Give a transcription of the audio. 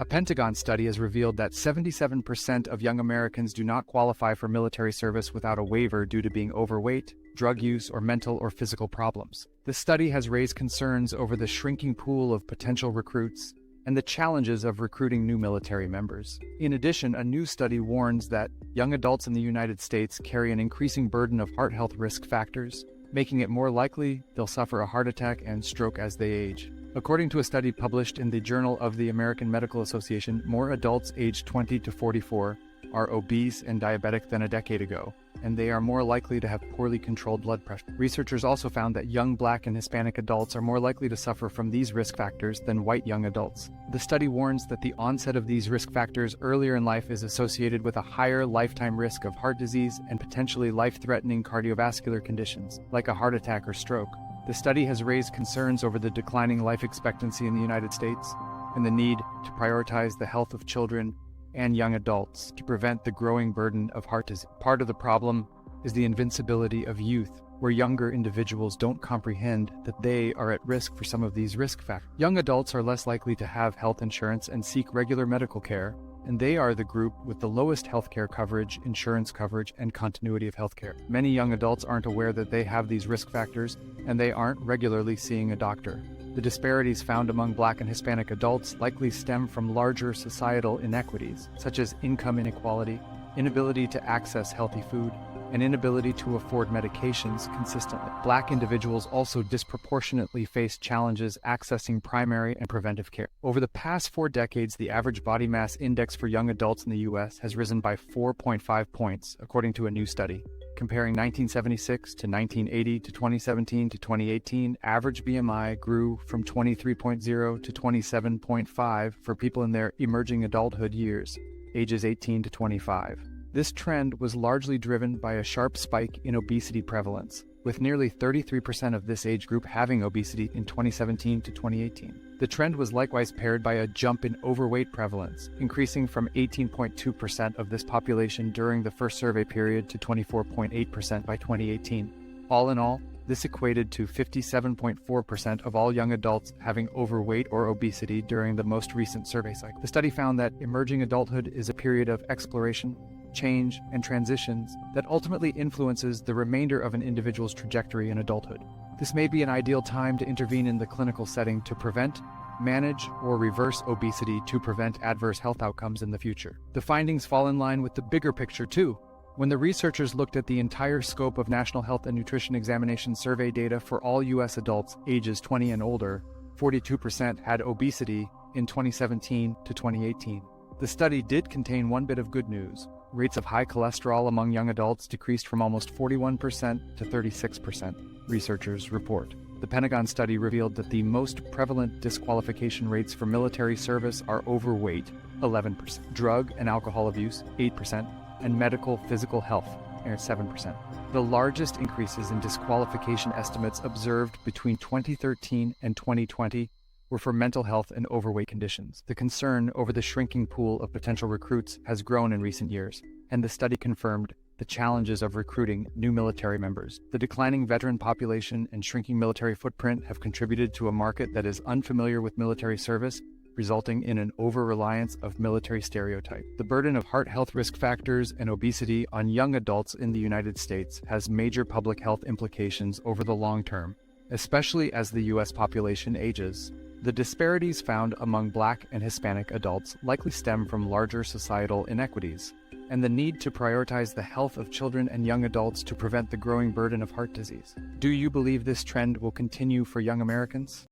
A Pentagon study has revealed that 77% of young Americans do not qualify for military service without a waiver due to being overweight, drug use, or mental or physical problems. The study has raised concerns over the shrinking pool of potential recruits and the challenges of recruiting new military members. In addition, a new study warns that young adults in the United States carry an increasing burden of heart health risk factors, making it more likely they'll suffer a heart attack and stroke as they age. According to a study published in the Journal of the American Medical Association, more adults aged 20 to 44 are obese and diabetic than a decade ago, and they are more likely to have poorly controlled blood pressure. Researchers also found that young Black and Hispanic adults are more likely to suffer from these risk factors than white young adults. The study warns that the onset of these risk factors earlier in life is associated with a higher lifetime risk of heart disease and potentially life-threatening cardiovascular conditions, like a heart attack or stroke. The study has raised concerns over the declining life expectancy in the United States and the need to prioritize the health of children and young adults to prevent the growing burden of heart disease. Part of the problem is the invincibility of youth, where younger individuals don't comprehend that they are at risk for some of these risk factors. Young adults are less likely to have health insurance and seek regular medical care, and they are the group with the lowest healthcare coverage, insurance coverage, and continuity of healthcare. Many young adults aren't aware that they have these risk factors, and they aren't regularly seeing a doctor. The disparities found among Black and Hispanic adults likely stem from larger societal inequities, such as income inequality, inability to access healthy food, and inability to afford medications consistently. Black individuals also disproportionately face challenges accessing primary and preventive care. Over the past 4 decades, the average body mass index for young adults in the U.S. has risen by 4.5 points, according to a new study. Comparing 1976 to 1980 to 2017 to 2018, average BMI grew from 23.0 to 27.5 for people in their emerging adulthood years, ages 18 to 25. This trend was largely driven by a sharp spike in obesity prevalence, with nearly 33% of this age group having obesity in 2017 to 2018. The trend was likewise paired by a jump in overweight prevalence, increasing from 18.2% of this population during the first survey period to 24.8% by 2018. All in all, this equated to 57.4% of all young adults having overweight or obesity during the most recent survey cycle. The study found that emerging adulthood is a period of exploration, change, and transitions that ultimately influences the remainder of an individual's trajectory in adulthood. This may be an ideal time to intervene in the clinical setting to prevent, manage, or reverse obesity to prevent adverse health outcomes in the future. The findings fall in line with the bigger picture too. When the researchers looked at the entire scope of National Health and Nutrition Examination survey data for all U.S. adults ages 20 and older, 42% had obesity in 2017 to 2018. The study did contain one bit of good news. Rates of high cholesterol among young adults decreased from almost 41% to 36%, researchers report. The Pentagon study revealed that the most prevalent disqualification rates for military service are overweight, 11%, drug and alcohol abuse, 8%, and medical physical health, 7%. The largest increases in disqualification estimates observed between 2013 and 2020 were for mental health and overweight conditions. The concern over the shrinking pool of potential recruits has grown in recent years, and the study confirmed the challenges of recruiting new military members. The declining veteran population and shrinking military footprint have contributed to a market that is unfamiliar with military service, resulting in an over-reliance of military stereotype. The burden of heart health risk factors and obesity on young adults in the United States has major public health implications over the long term, especially as the U.S. population ages. The disparities found among Black and Hispanic adults likely stem from larger societal inequities and the need to prioritize the health of children and young adults to prevent the growing burden of heart disease. Do you believe this trend will continue for young Americans?